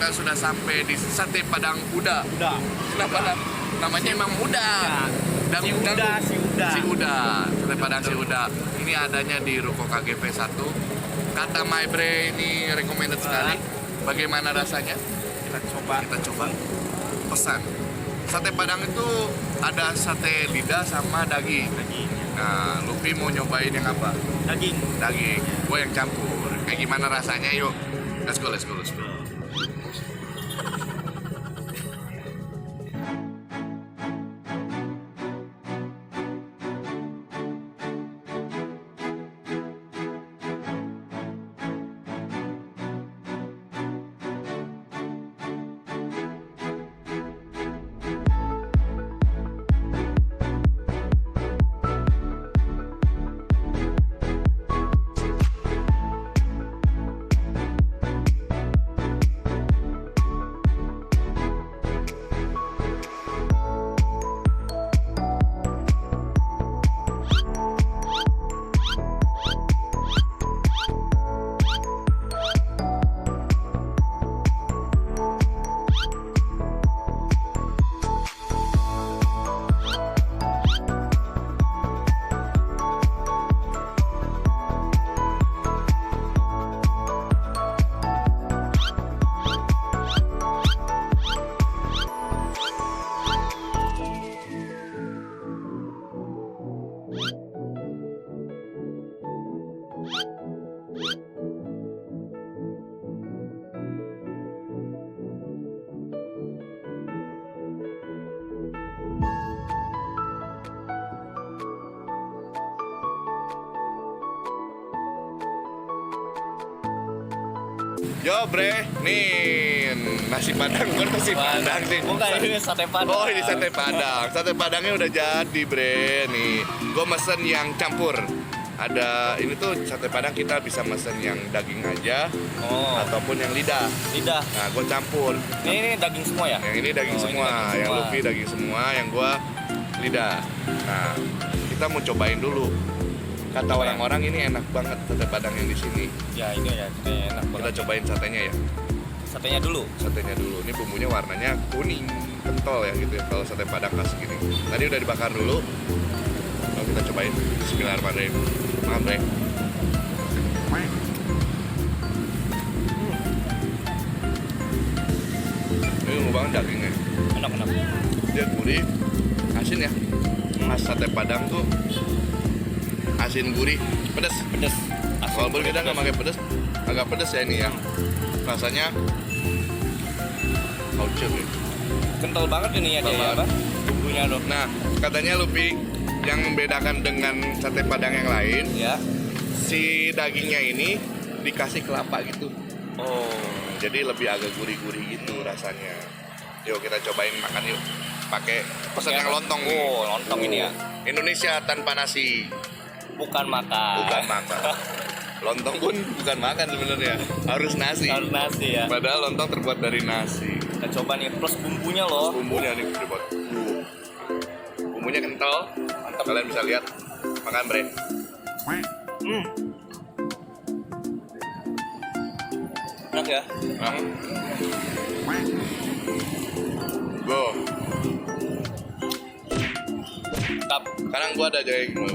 kita sudah sampai di Sate Padang Uda. Udah. Kenapa namanya emang Uda? Ya. Si Uda. Si Uda. Sate Padang Si Uda. Ini adanya di Ruko KGP 1. Kata My Bre ini recommended sekali. Bagaimana rasanya? Kita coba pesan. Sate Padang itu ada sate lidah sama daging. Nah, Luffy mau nyobain yang apa? Daging. Gue yang campur. Kayak gimana rasanya? Yuk, let's go. Yo bre, nih nasi padang, bukan nasi padang sih. Bukan, ini sate padang. Oh ini sate padang, sate padangnya udah jadi bre. Nih, gue mesen yang campur. Ada ini tuh sate padang kita bisa mesen yang daging aja, ataupun yang lidah. Nah, gue campur. Ini daging semua ya? Yang ini daging semua, yang Luffy daging semua, yang gue lidah. Nah, kita mau cobain dulu. Kata orang-orang ini enak banget sate padang yang di sini. Ya ini ya, ini enak banget. Kita cobain satenya ya. Satenya dulu. Ini bumbunya warnanya kuning, kental ya gitu ya. Kalau sate padang khas gini. Tadi udah dibakar dulu. Lalu kita cobain. Bismillahirrahmanirrahim. Makan bre. Ini ngomong banget dagingnya. Enak. Dia gurih, asin ya. Khas sate padang tuh asin gurih, pedas. Kalau kita nggak pakai pedas, agak pedas ya ini ya. Rasanya haucur nih. Kental banget ini ya dia apa? Bumbunya loh. Nah, katanya Luffy yang membedakan dengan sate padang yang lain, Ya. si dagingnya ini dikasih kelapa gitu. Oh. Jadi lebih agak gurih-gurih gitu rasanya. Yuk kita cobain makan yuk. Pakai pesan yang lontong nih. Oh, lontong ini ya. Indonesia tanpa nasi. Bukan makan. Lontong pun bukan makan sebenarnya, harus nasi. Harus nasi ya. Padahal lontong terbuat dari nasi. Kita coba nih plus bumbunya loh. Bumbunya nih terbuat. Bumbunya kental. Mantap. Kalian bisa lihat. Makan bre. Enak ya. Go. Tap. Sekarang gua ada jahe bro.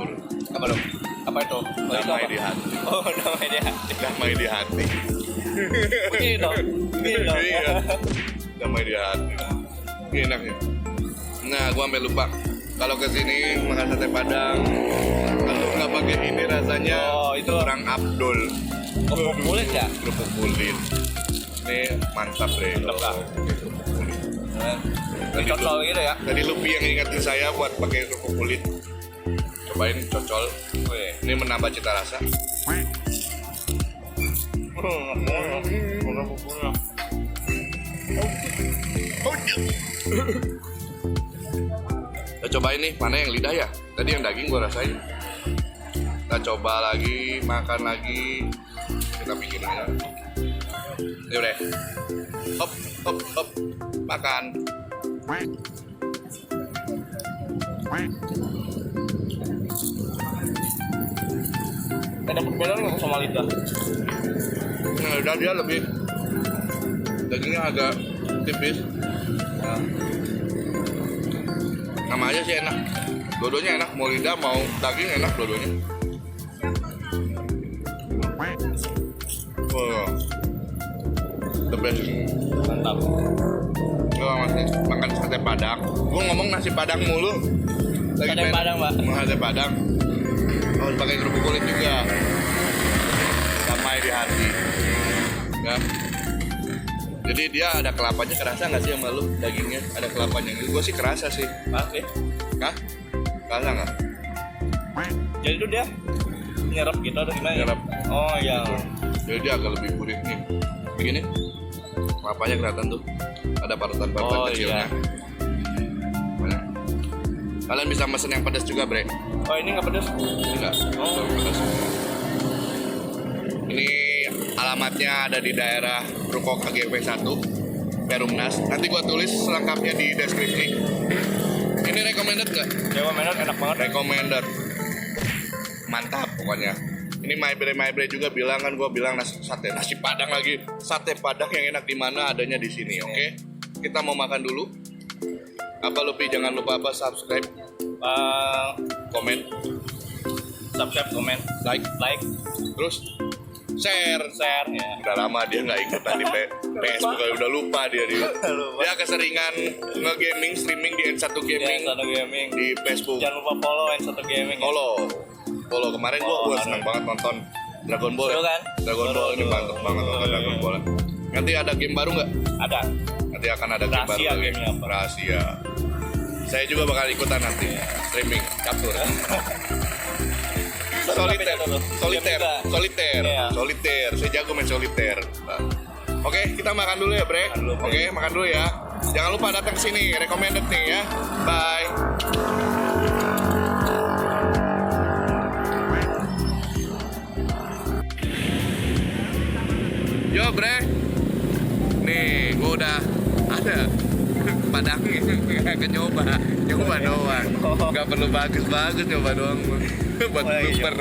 Apa dong? Apa itu? Damai di hati. Oh, damai di hati. Damai di hati. Begini dong. Iya. Damai di hati. Ini enak ya. Nah, gua sampai lupa. Kalau kesini makan sate padang, kalau nggak pakai ini rasanya itu kurang Abdul. kerupuk kulit ya? Kerupuk kulit. Ini mantap deh. Kerupuk kulit. Cocol gitu ya? Tadi Luffy yang ingetin saya buat pakai kerupuk kulit. Cobain cocol. Ini menambah cita rasa. Kita cobain nih, mana yang lidah ya? Tadi yang daging gua rasain. Kita coba lagi, makan lagi. Kita bikin aja. Yuk deh. Hop, hop, hop. Makan. Ada perbedaan nggak sama lidah? Lidah dia lebih Dagingnya agak tipis. Nah, Nama aja sih enak. Dua-duanya enak, mau lidah mau daging enak dua-duanya. Oh, the best. mantap. Gue masih makan sate padang. Gue ngomong nasi padang mulu. Lagi Sate pengen Padang, Pak. Sate padang. Oh, pakai kerupuk kulit juga. Damai di hati. Ya. Jadi dia ada kelapanya, kerasa nggak sih sama lu dagingnya? Ada kelapanya. Gue sih kerasa sih. Oke. Hah? Kerasa nggak? Jadi itu dia nyerap gitu atau gimana? Nyerap. Oh iya. Jadi dia agak lebih gurih nih. Begini. Kelapanya kelihatan tuh. Ada parutan-parutan Oh, kecilnya. iya. Banyak. Kalian bisa pesen yang pedas juga, Bre. Oh ini nggak pedas? Ini enggak. Oh. Pedas. Ini alamatnya ada di daerah Ruko KGP 1 Perumnas. Nanti gua tulis selengkapnya di deskripsi. Ini recommended nggak? Jawa Menor enak banget. Recommended. Mantap pokoknya. Ini My Bre juga bilang kan, gua bilang nasi padang lagi. Sate padang yang enak di mana adanya di sini, oke? Kita mau makan dulu. Apa Lupi, jangan lupa apa subscribe, komen, Subscribe, komen, like, terus share. ya. Udah lama dia nggak ikutan di Facebook, udah lupa dia. Lupa. Dia keseringan nge-gaming, streaming di N1 Gaming Satu Gaming. di Facebook. Jangan lupa follow N1 Gaming. Follow kemarin gua seneng banget nonton Dragon Ball. Seru kan? Dragon Ball ini mantep banget nonton Dragon Ball. Nanti ada game baru nggak? Ada. Nanti akan ada game baru. Rahasia lagi. gamenya apa? Rahasia. Saya juga bakal ikutan nanti streaming catur. Soliter. Saya jago main soliter. Nah. Oke, kita makan dulu ya, Bre. Oke, makan dulu ya. Jangan lupa datang ke sini, recommended nih ya. Bye. Yo, Bre. Nih, gua udah ada padangnya, nggak nyoba doang. Nggak perlu bagus-bagus, nyoba doang. Buat Oh, iya, blooper.